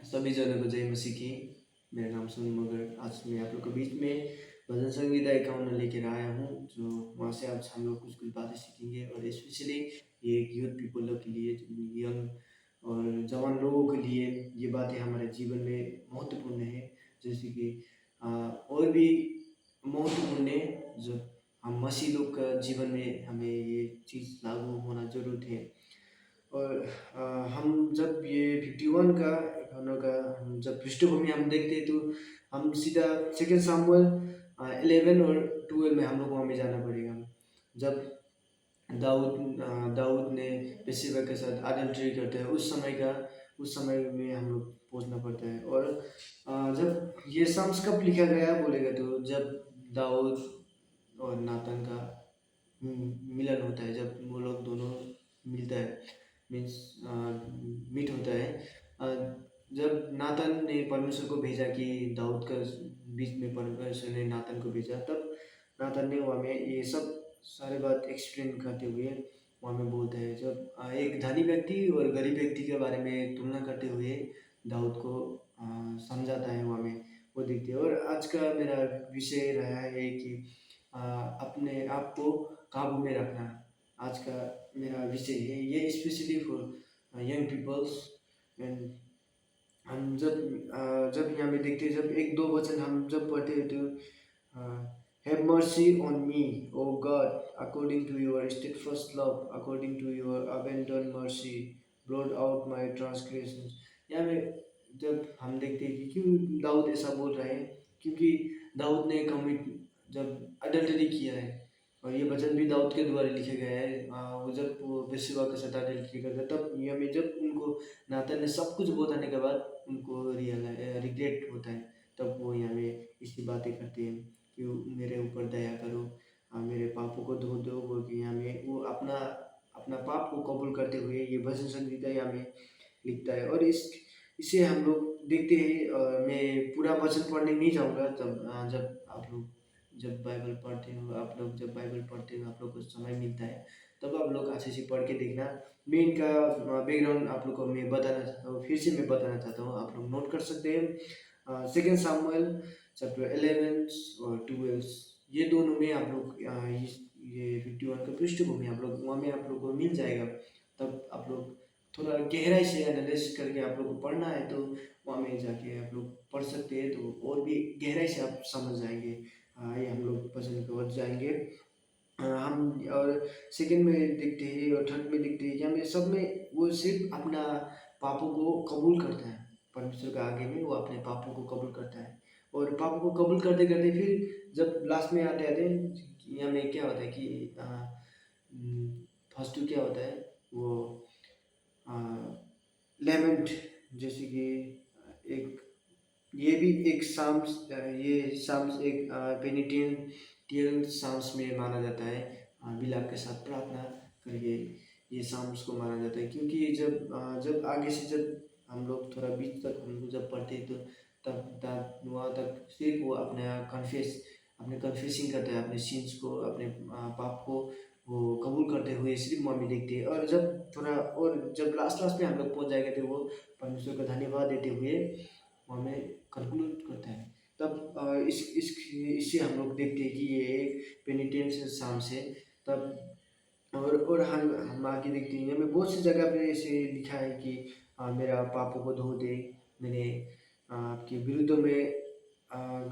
सभी जनों को जय मसीह की। मेरा नाम सुन मगर आज मैं आप लोग के बीच में भजन संगीता 51 लेकर आया हूँ, जो वहाँ से आज हम लोग कुछ कुछ बातें सीखेंगे और स्पेशली ये यूथ पीपल लोग के लिए, यंग और जवान लोगों के लिए ये बातें हमारे जीवन में महत्वपूर्ण है। जैसे कि और भी महत्वपूर्ण है, जो हम मसीह लोग का जीवन में हमें ये चीज़ लागू होना जरूरत है। और हम जब ये 51 का गानों का हम जब पृष्ठभूमि हम देखते हैं तो हम सीधा सेकंड सामुएल 11 और 12 में हम लोग वहाँ में जाना पड़ेगा। जब दाऊद ने बेशेबा के साथ आडल्ट्री करते हैं, उस समय में हम लोग पहुँचना पड़ता है। और जब ये साम्स कब लिखा गया बोलेगा तो जब दाऊद और नातन का मिलन होता है, जब वो लोग दोनों मिलता है, मीन्स मीट होता है। अ, जब नातन ने परमेश्वर को भेजा कि दाऊद का बीच में परमेश्वर ने नातन को भेजा, तब नातन ने वहाँ में ये सब सारे बात एक्सप्लेन करते हुए वहाँ में बोलते हैं। जब एक धनी व्यक्ति और गरीब व्यक्ति के बारे में तुलना करते हुए दाऊद को समझाता है वहाँ में, वो देखते हैं। और आज का मेरा विषय रहा है कि अपने आप को काबू में रखना। आज का मेरा विषय है ये, specially for young peoples. And हम जब यहाँ में देखते हैं, जब एक दो वचन हम जब पढ़ते हैं तो have mercy on me O God according to your steadfast love, according to your abundant mercy blot out my transgressions. यहाँ में जब हम देखते हैं कि क्यों दाऊद ऐसा बोल रहा है, क्योंकि दाऊद ने कमिट जब अडल्टरी किया है। और ये वचन भी दाऊद के द्वारा लिखे गए हैं। वो जब वो बेशुबा के साथ अडल्टरी करते तब यहाँ में जब उनको नातन ने सब कुछ बताने के बाद उनको रिग्रेट होता है, तब वो यहाँ में इसी बातें करते हैं कि मेरे ऊपर दया करो, मेरे पापों को धो दो बोल के यहाँ में वो अपना अपना पाप को कबूल करते हुए ये भजन संगीता यहाँ में लिखता है। और इसे हम लोग देखते हैं। मैं पूरा वचन पढ़ने नहीं जाऊँगा। जब आप लोग जब बाइबल पढ़ते हो, आप लोग जब बाइबल पढ़ते हो, आप लोग को समय मिलता है, तब आप लोग अच्छे से पढ़ के देखना। मैं इनका बैकग्राउंड आप लोग को मैं बताना चाहता हूँ, फिर से मैं बताना चाहता हूँ, आप लोग नोट कर सकते हैं। सेकेंड सामुएल चैप्टर 11 और 12, ये दोनों में आप लोग ये 51 का पृष्ठभूमि आप लोग वहाँ में आप लोग को मिल जाएगा। तब आप लोग थोड़ा गहराई से एनालिसिस करके आप लोग को पढ़ना है तो वहाँ में जाके आप लोग पढ़ सकते हैं, तो और भी गहराई से आप समझ जाएंगे। ये हम लोग पसंद कर जाएंगे। हम और सेकंड में देखते हैं और थर्ड में देखते हैं, या में सब में वो सिर्फ अपना पापों को कबूल करता है। परमेश्वर के आगे में वो अपने पापों को कबूल करता है। और पापों को कबूल करते करते फिर जब लास्ट में आते आते यहाँ में क्या होता है कि फर्स्ट क्या होता है, वो लेमेंट, जैसे कि एक ये भी एक साम्स, ये साम्स एक पेनिटेंटियल साम्स में माना जाता है। विलाप के साथ प्रार्थना करके ये साम्स को माना जाता है, क्योंकि जब आगे से जब हम लोग थोड़ा बीच तक हम लोग जब पढ़ते हैं तो तब तक वहाँ तक सिर्फ वो अपने कन्फेसिंग करता है, अपने सीन्स को, अपने पाप को वो कबूल करते हुए सिर्फ वहाँ में देखते हैं। और जब लास्ट लास्ट में हम लोग पहुँच जाएंगे तो वो परमेश्वर का धन्यवाद देते हुए हमें कंक्लूड करता है। तब इससे हम लोग देखते हैं कि ये एक पेनिटेंस साम्स है। तब और हम आगे देखते हैं, हमें बहुत सी जगह पे ऐसे लिखा है कि मेरा पापों को धो दे, मैंने आपके विरुद्ध में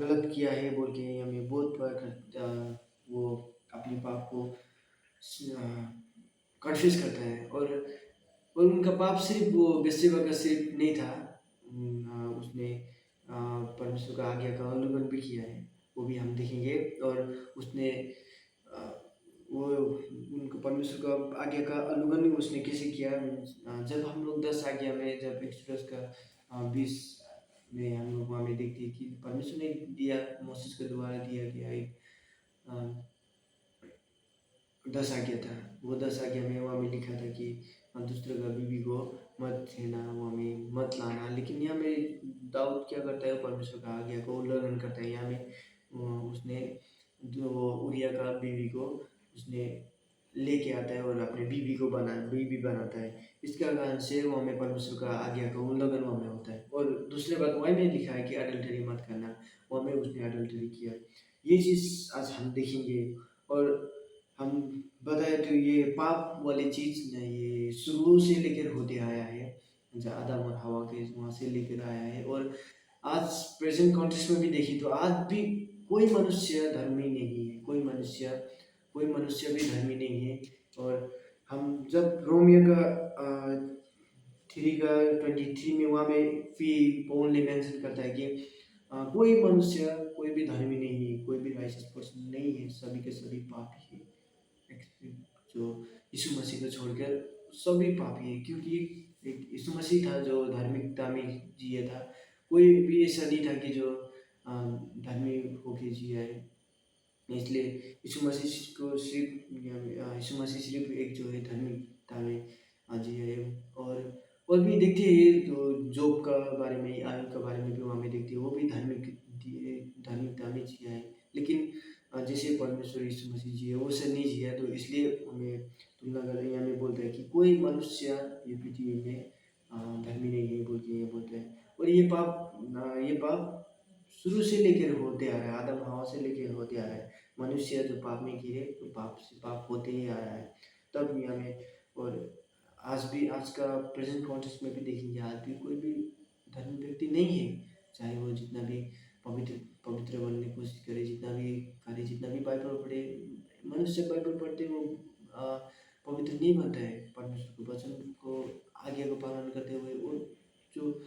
गलत किया है बोल के हमें बहुत बार वो अपने पाप को कन्फ्यूज करता है। और उनका पाप सिर्फ वो बेस्सेबा का सिर्फ नहीं था। उसने परमेश्वर का आज्ञा का उल्लंघन भी किया है, वो भी हम देखेंगे। और उसने अ, वो उनको परमेश्वर का आज्ञा का उल्लंघन भी उसने कैसे किया। जब हम लोग 10 आज्ञा में जब एक्सोडस का 20 में हम लोग वहाँ में देखते हैं कि परमेश्वर ने दिया, मोसेस के द्वारा दिया गया एक 10 आज्ञा था। वो 10 आज्ञा में वहाँ में लिखा था कि दूसरे का बीवी को मत छेड़ना, वहाँ में मत लाना। लेकिन यहाँ में दाऊद क्या करता है, परमेश्वर का आज्ञा को उल्लंघन करता है। यहाँ में उसने जो उरिया का बीवी को उसने लेके आता है और अपने बीवी बनाता है। इसके कारण से वो हमें परमेश्वर का आज्ञा का उल्लंघन वो हमें होता है। और दूसरे बात वहीं में लिखा है कि अडल्टरी मत करना, वो हमें उसने अडल्टरी किया। ये चीज़ आज हम देखेंगे। और हम बताए तो ये पाप वाली चीज़ न ये शुरू से लेकर होते आया है, जो आदम और हवा के वहाँ से लेकर आया है। और आज प्रेजेंट कॉन्टेक्स्ट में भी देखिए तो आज भी कोई मनुष्य धर्मी नहीं है, कोई मनुष्य भी धर्मी नहीं है। और हम जब रोमियो का 3 का 23 में वहाँ में फी पॉल ने मेंशन करता है कि कोई मनुष्य कोई भी धर्मी नहीं है, कोई भी राइचियस पर्सन नहीं है, सभी के सभी पापी है। जो यीशु मसीह को छोड़कर सभी पापी है, क्योंकि एक यीशु मसीह था जो धार्मिकता में जिया था। कोई भी ऐसा नहीं था कि जो धर्मी होके जिया है। इसलिए यीशु मसीह सिर्फ एक जो है धार्मिकता में जिया है। और भी देखते हैं तो जॉब का बारे में, आयु का बारे में भी हमें देखते हैं, वो भी धार्मिकता में जिया है। लेकिन जैसे परमेश्वर यीशु मसीह जिए वो से नहीं जिया, तो इसलिए हमें तुलना कर यहाँ में बोलता है कि कोई मनुष्य ये पृथ्वी में धर्मी नहीं है बोल के ये बोलते हैं। और ये पाप शुरू से लेकर होते आ रहा है, आदम हवा से लेकर होते आ रहा है। मनुष्य जो पाप में गिरे तो पाप से पाप होते ही आ रहा है तब दुनिया में। और आज भी आज का प्रेजेंट कॉन्टेक्स्ट में भी देखेंगे, आज भी कोई भी धर्मी व्यक्ति नहीं है, चाहे वो जितना भी पवित्र पवित्र बनने की कोशिश करे, जितना भी करे, जितना भी बाइबल पढ़े। मनुष्य बाइबल पढ़ते वो आ, पवित्र नहीं बनता है। परमेश्वर के वचन को आज्ञा को पालन करते हुए वो जो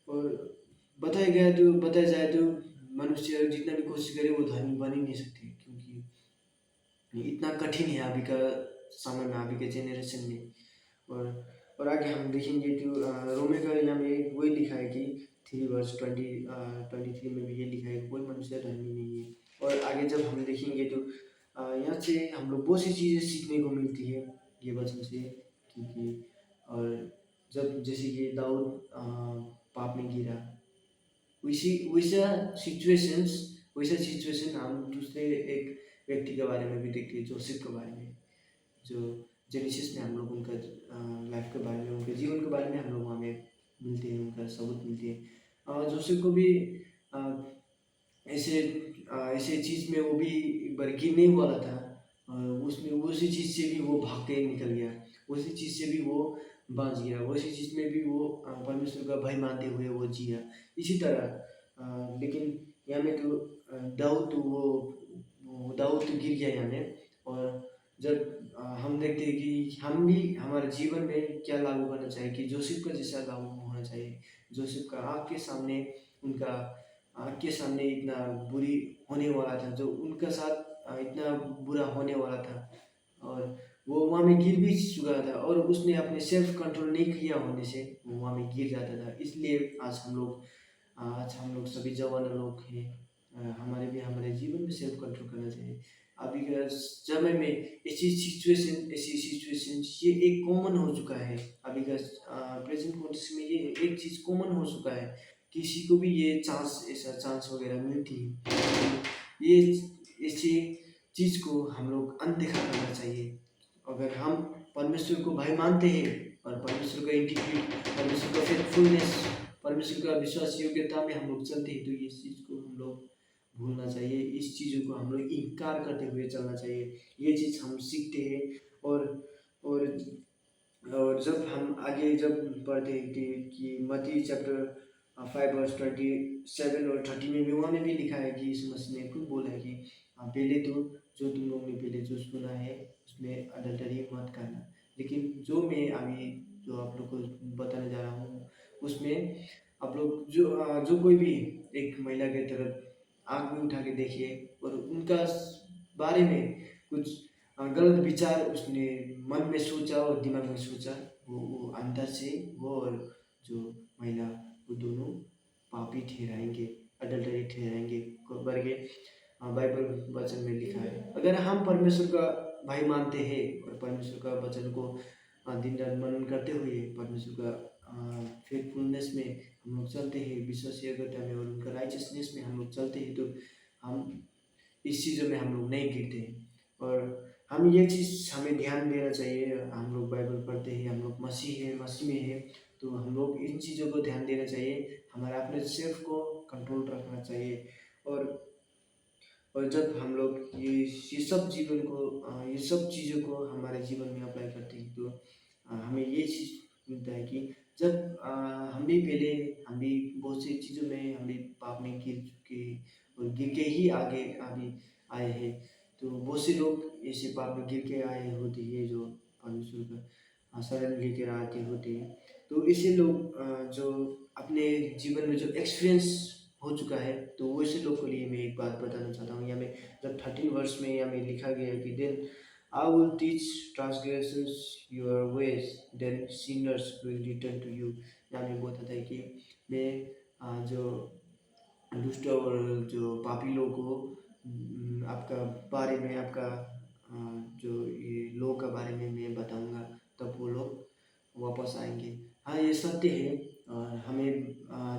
और बताया जाए तो मनुष्य जितना भी कोशिश करे वो धर्मी बन ही नहीं सकते, क्योंकि इतना कठिन है अभी का समय में, अभी के जनरेशन में। और आगे हम देखेंगे तो रोमे का इनाम में वही लिखा है कि 3 वर्ष 23 में भी ये लिखा है कि कोई मनुष्य धर्मी नहीं है। और आगे जब हम देखेंगे तो यहाँ से हम लोग बहुत सी चीज़ें सीखने को मिलती है ये वचन से। क्योंकि और जब जैसे कि दाऊद पाप में गिरा, वैसी वैसा सिचुएशन हम दूसरे एक व्यक्ति के बारे में भी देखते हैं, जोसेफ के बारे में। जो जेनेसिस में हम लोग उनका लाइफ के बारे में, उनके जीवन के बारे में हम लोग वहाँ में मिलते हैं, उनका सबूत मिलते हैं। जोसेफ को भी अ, ऐसे ऐसे चीज़ में वो भी एक बार गिरने ही वाला था। उसमें उसी चीज़ से भी वो भाग के निकल गया, उसी चीज़ से भी वो बच गया, उसी चीज़ में भी वो परमेश्वर का भय मानते हुए वो जिया। इसी तरह लेकिन यहाँ में तो दाऊद तो गिर गया यहाँ में। और जब हम देखते हैं कि हम भी हमारे जीवन में क्या लागू करना चाहिए कि जोसेफ का जैसा लागू होना चाहिए। जोसेफ का उनका आँख के सामने इतना बुरी होने वाला था, जो उनका साथ इतना बुरा होने वाला था। और वो वहाँ में गिर भी चुका था, और उसने अपने सेल्फ कंट्रोल नहीं किया होने से वो वहाँ में गिर जाता था। इसलिए आज हम लोग सभी जवान लोग हैं, हमारे जीवन में सेल्फ कंट्रोल करना चाहिए। अभी के समय में ऐसी सिचुएशन ये एक कॉमन हो चुका है। अभी का प्रेजेंट कॉन्टेक्स्ट में ये एक चीज़ कॉमन हो चुका है, किसी को भी ये ऐसा चांस वगैरह मिलती है। ये इसी चीज़ को हम लोग अनदेखा करना चाहिए। अगर हम परमेश्वर को भाई मानते हैं और परमेश्वर का इंटीग्रिटी, परमेश्वर का फेथफुलनेस, परमेश्वर का विश्वास योग्यता में हम लोग चलते हैं, तो इस चीज़ को हम लोग भूलना चाहिए, इस चीज़ों को हम लोग इनकार करते हुए चलना चाहिए। ये चीज़ हम सीखते हैं। और और और जब हम आगे जब पढ़ते हैं कि मत्ती चैप्टर 5 वर्स 27 और 30 में भी वहाँ में भी लिखा है कि यीशु मसीह ने खुद बोला है कि पहले तो जो तुम लोग ने पहले जो सुना है उसमें अडल्टरी मत करना। लेकिन जो मैं अभी जो आप लोग को बताने जा रहा हूँ उसमें आप लोग जो कोई भी एक महिला की तरफ आँख में उठा के देखिए और उनका बारे में कुछ गलत विचार उसने मन में सोचा और दिमाग में सोचा, वो अंदर से वो और जो महिला वो दोनों पापी ठहराएंगे, अडल्टरी ठहराएंगे करके बाइबल वचन में लिखा है। अगर हम परमेश्वर का भाई मानते हैं और परमेश्वर का वचन को दिन रात मनन करते हुए परमेश्वर का फेथफुलनेस में हम लोग चलते हैं, विश्वासयोग्यता में और उनका राइचियसनेस में हम लोग चलते हैं, तो हम इस चीज़ों में हम लोग नहीं गिरते हैं। और हम ये चीज़ हमें ध्यान देना चाहिए। हम लोग बाइबल पढ़ते हैं, हम लोग मसीह है, मसीह में है, तो हम लोग इन चीज़ों को ध्यान देना चाहिए। हमारा अपने सेल्फ को कंट्रोल रखना चाहिए। और जब हम लोग ये सब जीवन को ये सब चीज़ों को हमारे जीवन में अप्लाई करते हैं, तो हमें ये चीज़ मिलता है कि जब हम भी बहुत सी चीज़ों में हम भी पाप में गिर चुके और गिर के ही आगे अभी आए हैं। तो बहुत से लोग ऐसे पाप में गिर के आए होते हैं जो परमेश्वर का शरण लेकर आते होते हैं। तो ऐसे लोग जो अपने जीवन में जो एक्सपीरियंस हो चुका है, तो वैसे लोग के लिए मैं एक बात बताना चाहता हूँ। यहाँ में जब 13 वर्ष में यहाँ में लिखा गया है कि then I will teach transgressors your ways, then sinners will return to you. यहाँ में बताता है कि मैं जो दुष्ट और जो पापी लोग को आपका बारे में आपका जो ये लोग का बारे में मैं बताऊंगा, तब वो लोग वापस आएंगे। हाँ, ये सत्य है। और हमें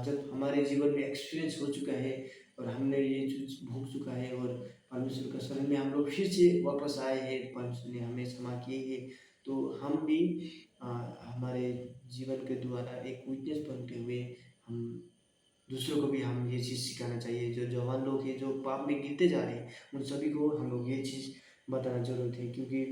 जब हमारे जीवन में एक्सपीरियंस हो चुका है और हमने ये चीज़ भोग चुका है और परमेश्वर का शरण में हम लोग फिर से वापस आए हैं, परमेश्वर ने हमें क्षमा किए है, तो हम भी हमारे जीवन के द्वारा एक विटनेस बनते हुए हम दूसरों को भी हम ये चीज़ सिखाना चाहिए। जो जवान लोग हैं जो पाप में गिरते जा रहे हैं, उन सभी को हम लोग ये चीज़ बताना ज़रूरत है। क्योंकि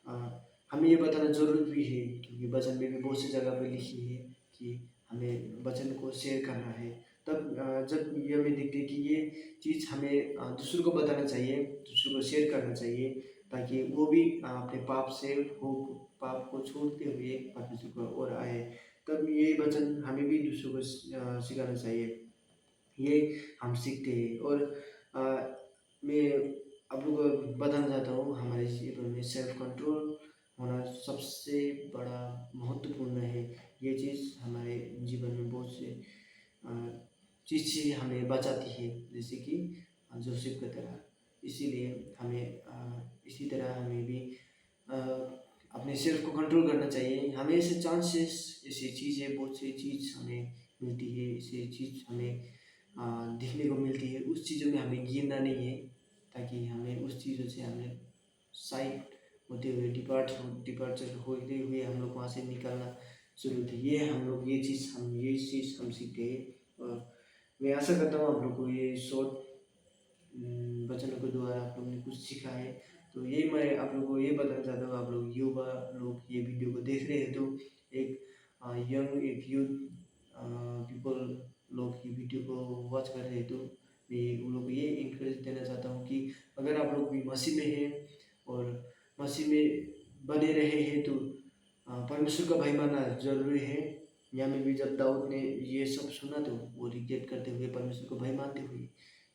अ, हमें ये बताना ज़रूरत भी है, क्योंकि वचन में भी बहुत सी जगह पे लिखी है कि हमें वचन को शेयर करना है। तब जब ये हमें दिखते है कि ये चीज़ हमें दूसरों को बताना चाहिए, दूसरों को शेयर करना चाहिए, ताकि वो भी अपने पाप से हो पाप को छोड़ते हुए परमेश्वर की ओर आए। तब ये वचन हमें भी दूसरों को सिखाना चाहिए। ये हम सीखते हैं। और अ, मैं आप लोगों को बताना चाहता हूँ, हमारे जीवन में सेल्फ कंट्रोल होना सबसे बड़ा महत्वपूर्ण है। ये चीज़ हमारे जीवन में बहुत से अ, चीज़ से हमें बचाती है, जैसे कि जोसेफ की तरह। इसीलिए हमें इसी तरह हमें भी अ, अपने सेल्फ को कंट्रोल करना चाहिए। हमें ऐसे चांसेस, ऐसी चीज़ें, बहुत सी चीज़ हमें मिलती है, ऐसी चीज़ हमें देखने को मिलती है। उस चीज़ों में हमें गिरना नहीं है, ताकि हमें उस चीज़ों से हमें साइड होते हुए डिपार्चर होते हुए हम लोग वहाँ से निकलना ज़रूरत है। ये चीज़ हम सीखते हैं। और मैं आशा करता हूँ आप लोग को ये शॉर्ट वचनों के द्वारा आप लोग ने कुछ सीखा है। तो ये मैं आप लोगों को ये बताना चाहता हूँ, आप लोग युवा लोग ये वीडियो को देख रहे हैं, तो एक यंग एक यूथ पीपल लोग ये वीडियो को वॉच कर रहे हैं, तो मैं उन लोग को ये इंकरेज देना चाहता हूँ कि अगर आप लोग भी मसीह में हैं और मसीह में बने रहे हैं, तो परमेश्वर का भय मानना जरूरी है। यहाँ में भी जब दाऊद ने ये सब सुना, तो वो रिजेक्ट करते हुए परमेश्वर को भय मानते हुए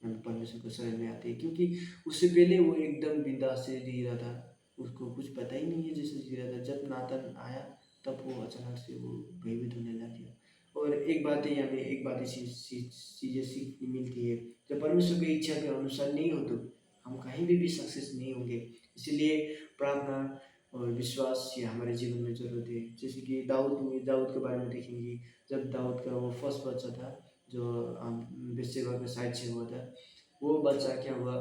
हम परमेश्वर को शरण में आते हैं। क्योंकि उससे पहले वो एकदम बिंदास से जी रहा था, उसको कुछ पता ही नहीं है जैसे जी रहा था। जब नातन आया, तब वो अचानक से वो भयभीत होने लग गया। और एक बात है, यहाँ पे एक बात ऐसी चीज़ें सीखने मिलती है, जब परमेश्वर की इच्छा के अनुसार नहीं हो, तो हम कहीं भी सक्सेस नहीं होंगे। इसीलिए प्रार्थना और विश्वास ये हमारे जीवन में ज़रूरत है। जैसे कि दाऊद के बारे में देखेंगे। जब दाऊद का वो फर्स्ट बच्चा था, जो बेतशेबा के साइड से हुआ था, वो बच्चा क्या हुआ,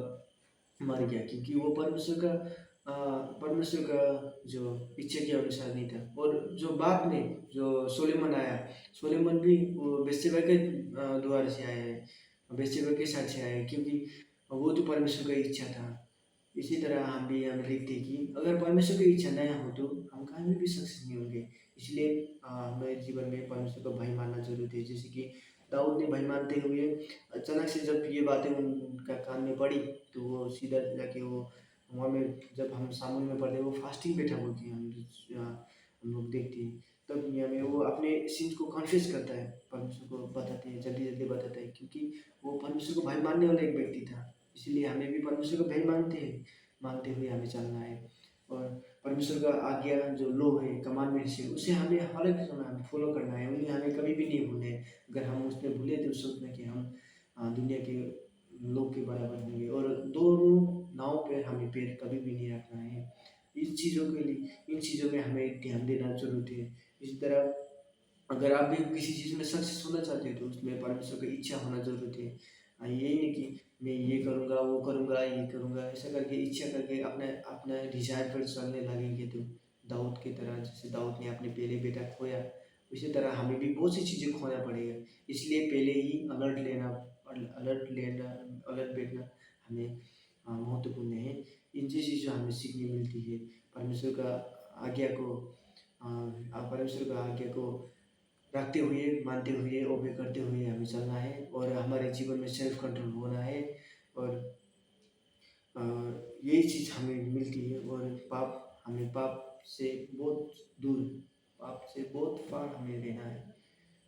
मर गया, क्योंकि वो परमेश्वर का जो इच्छा के अनुसार नहीं था। और जो बाद में जो सोलेमन आया, सोलेमन भी वो बेतशेबा के द्वार से आया है, बेतशेबा के साथ से आया है, क्योंकि वो तो परमेश्वर का इच्छा था। इसी तरह हम भी यहाँ लिखते हैं कि अगर परमेश्वर की इच्छा नहीं हो, तो हम कहीं भी सक्सेस नहीं होंगे। इसलिए हमें जीवन में परमेश्वर का भय मानना जरूरी है। जैसे कि दाऊद ने भय मानते हुए, अचानक से जब ये बातें उनका कान में पड़ी, तो वो सीधा जाके वो वहाँ में, जब हम सामून में पढ़ते हैं, वो फास्टिंग बैठा बोलते हैं, हम लोग देखते हैं। तब यहाँ में वो अपने सिंस को कन्फेस करता है, परमेश्वर को बताते हैं, जल्दी जल्दी बताता है, क्योंकि वो परमेश्वर को भय मानने वाला एक व्यक्ति था। इसलिए हमें भी परमेश्वर को भय मानते हुए हमें चलना है। और परमेश्वर का आज्ञा जो लो है, कमांडमेंट्स है, उसे हमें हर एक समय हमें फॉलो करना है, उन्हें हमें कभी भी नहीं भूलना है। अगर हम उसमें भूले, तो सोचना कि हम दुनिया के लोग के बराबर होंगे। और दोनों नाव पे हमें पैर कभी भी नहीं रखना है। इन चीज़ों में हमें ध्यान देना जरूरत है। इसी तरह अगर आप भी किसी चीज़ में सक्सेस होना चाहते हो, तो उसमें परमेश्वर की इच्छा होना जरूरत है। यही नहीं कि मैं ये करूँगा, वो करूँगा, ये करूँगा, ऐसा करके इच्छा करके अपने अपना डिज़ायर पर चलने लगेंगे तो दाऊद की तरह, जैसे दाऊद ने अपने पहले बेटा खोया, उसी तरह हमें भी बहुत सी चीज़ें खोना पड़ेगा। इसलिए पहले ही अलर्ट बैठना हमें महत्वपूर्ण है। इन चीज़ें जो हमें सीखने मिलती है, परमेश्वर का आज्ञा को परमेश्वर का आज्ञा को रखते हुए, मानते हुए, ओबे करते हुए हमें चलना है और हमारे जीवन में सेल्फ कंट्रोल होना है। और अ, यही चीज़ हमें मिलती है। और हमें पाप से बहुत दूर, पाप से बहुत फार हमें रहना है।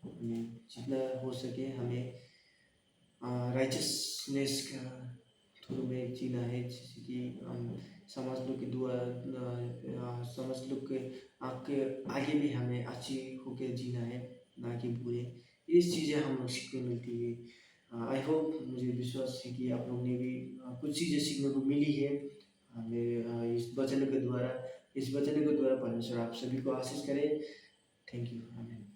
हमें जितना हो सके हमें राइचसनेस का थ्रू में जीना है, जैसे कि हम समाज लोग के समाज लोग के आँख के आगे भी हमें अच्छी होके जीना है, ना कि बुरे। ये चीज़ें हम लोग सीखने मिलती है। आई होप, मुझे विश्वास है कि आप लोग ने भी कुछ चीज़ें सीखने को मिली है हमें इस वचन के द्वारा। इस वचन के द्वारा परमेश्वर आप सभी को आशीष करे। Thank you. आमीन।